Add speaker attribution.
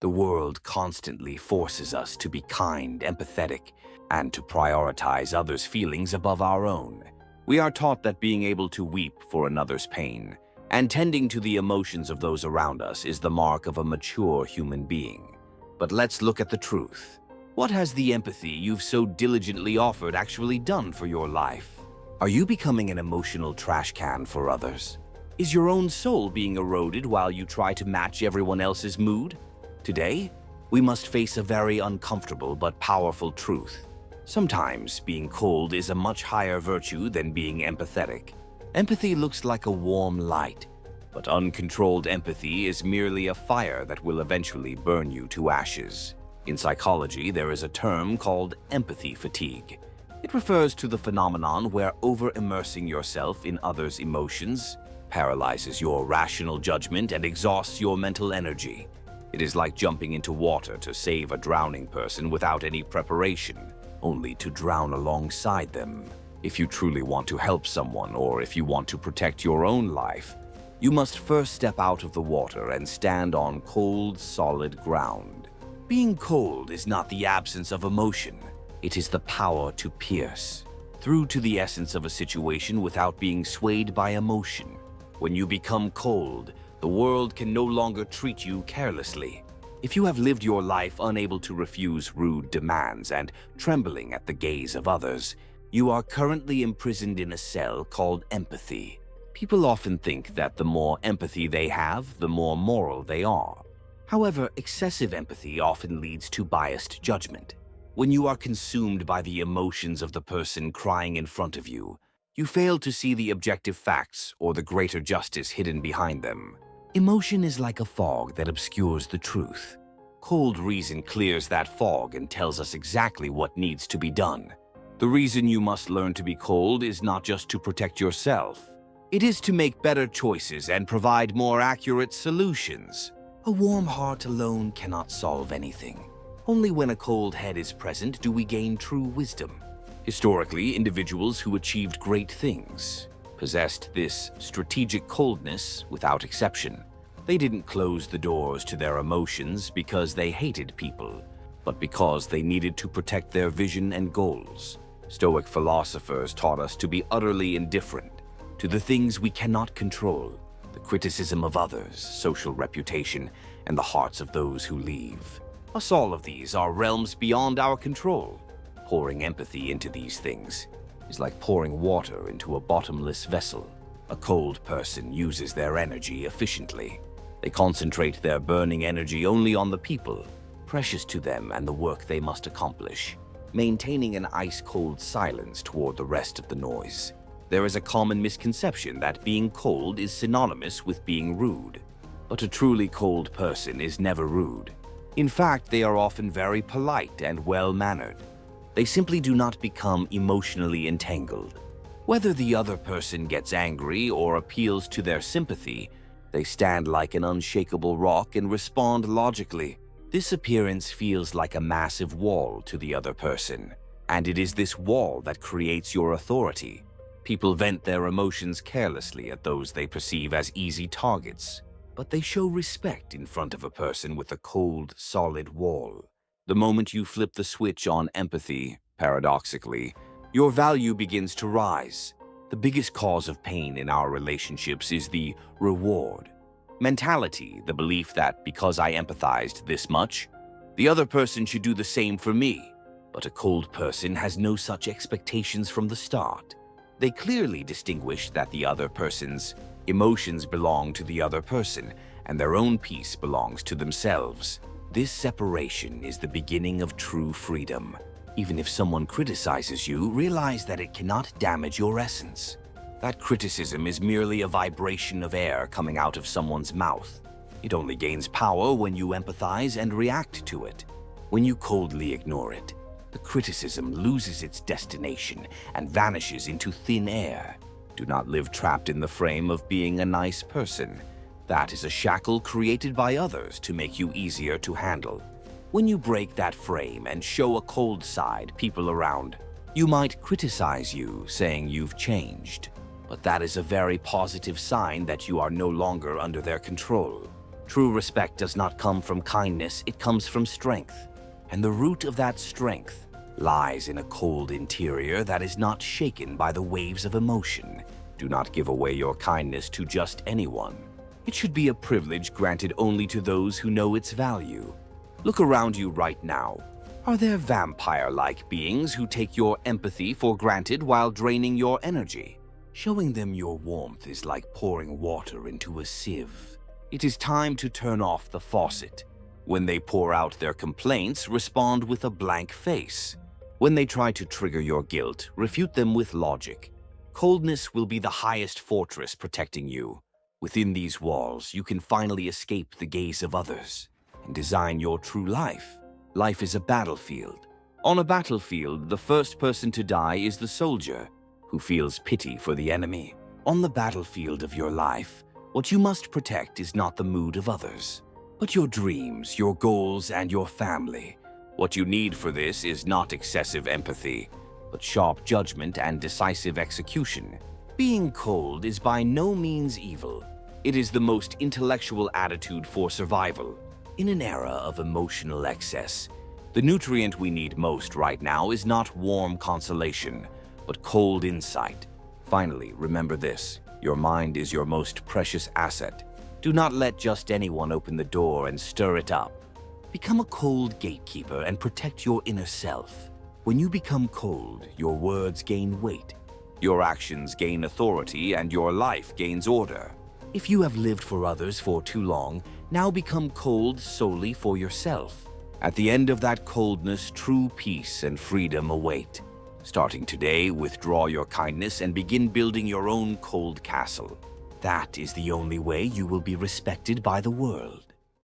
Speaker 1: The world constantly forces us to be kind, empathetic, and to prioritize others' feelings above our own. We are taught that being able to weep for another's pain and tending to the emotions of those around us is the mark of a mature human being. But let's look at the truth. What has the empathy you've so diligently offered actually done for your life? Are you becoming an emotional trash can for others? Is your own soul being eroded while you try to match everyone else's mood? Today, we must face a very uncomfortable but powerful truth. Sometimes being cold is a much higher virtue than being empathetic. Empathy looks like a warm light, but uncontrolled empathy is merely a fire that will eventually burn you to ashes. In psychology, there is a term called empathy fatigue. It refers to the phenomenon where over-immersing yourself in others' emotions paralyzes your rational judgment and exhausts your mental energy. It is like jumping into water to save a drowning person without any preparation, only to drown alongside them. If you truly want to help someone, or if you want to protect your own life, you must first step out of the water and stand on cold, solid ground. Being cold is not the absence of emotion. It is the power to pierce through to the essence of a situation without being swayed by emotion. When you become cold, the world can no longer treat you carelessly. If you have lived your life unable to refuse rude demands and trembling at the gaze of others, you are currently imprisoned in a cell called empathy. People often think that the more empathy they have, the more moral they are. However, excessive empathy often leads to biased judgment. When you are consumed by the emotions of the person crying in front of you, you fail to see the objective facts or the greater justice hidden behind them. Emotion is like a fog that obscures the truth. Cold reason clears that fog and tells us exactly what needs to be done. The reason you must learn to be cold is not just to protect yourself. It is to make better choices and provide more accurate solutions. A warm heart alone cannot solve anything. Only when a cold head is present do we gain true wisdom. Historically, individuals who achieved great things possessed this strategic coldness without exception. They didn't close the doors to their emotions because they hated people, but because they needed to protect their vision and goals. Stoic philosophers taught us to be utterly indifferent to the things we cannot control, the criticism of others, social reputation, and the hearts of those who leave. Us, all of these are realms beyond our control. Pouring empathy into these things is like pouring water into a bottomless vessel. A cold person uses their energy efficiently. They concentrate their burning energy only on the people precious to them and the work they must accomplish, maintaining an ice-cold silence toward the rest of the noise. There is a common misconception that being cold is synonymous with being rude. But a truly cold person is never rude. In fact, they are often very polite and well-mannered. They simply do not become emotionally entangled. Whether the other person gets angry or appeals to their sympathy, they stand like an unshakable rock and respond logically. This appearance feels like a massive wall to the other person, and it is this wall that creates your authority. People vent their emotions carelessly at those they perceive as easy targets, but they show respect in front of a person with a cold, solid wall. The moment you flip the switch on empathy, paradoxically, your value begins to rise. The biggest cause of pain in our relationships is the reward mentality, the belief that because I empathized this much, the other person should do the same for me. But a cold person has no such expectations from the start. They clearly distinguish that the other person's emotions belong to the other person, and their own peace belongs to themselves. This separation is the beginning of true freedom. Even if someone criticizes you, realize that it cannot damage your essence. That criticism is merely a vibration of air coming out of someone's mouth. It only gains power when you empathize and react to it. When you coldly ignore it, the criticism loses its destination and vanishes into thin air. Do not live trapped in the frame of being a nice person. That is a shackle created by others to make you easier to handle. When you break that frame and show a cold side, people around you might criticize you, saying you've changed. But that is a very positive sign that you are no longer under their control. True respect does not come from kindness, it comes from strength. And the root of that strength lies in a cold interior that is not shaken by the waves of emotion. Do not give away your kindness to just anyone. It should be a privilege granted only to those who know its value. Look around you right now. Are there vampire-like beings who take your empathy for granted while draining your energy? Showing them your warmth is like pouring water into a sieve. It is time to turn off the faucet. When they pour out their complaints, respond with a blank face. When they try to trigger your guilt, refute them with logic. Coldness will be the highest fortress protecting you. Within these walls, you can finally escape the gaze of others and design your true life. Life is a battlefield. On a battlefield, the first person to die is the soldier, who feels pity for the enemy. On the battlefield of your life, what you must protect is not the mood of others, but your dreams, your goals, and your family. What you need for this is not excessive empathy, but sharp judgment and decisive execution. Being cold is by no means evil. It is the most intellectual attitude for survival. In an era of emotional excess, the nutrient we need most right now is not warm consolation, but cold insight. Finally, remember this: your mind is your most precious asset. Do not let just anyone open the door and stir it up. Become a cold gatekeeper and protect your inner self. When you become cold, your words gain weight, your actions gain authority, and your life gains order. If you have lived for others for too long, now become cold solely for yourself. At the end of that coldness, true peace and freedom await. Starting today, withdraw your kindness and begin building your own cold castle. That is the only way you will be respected by the world.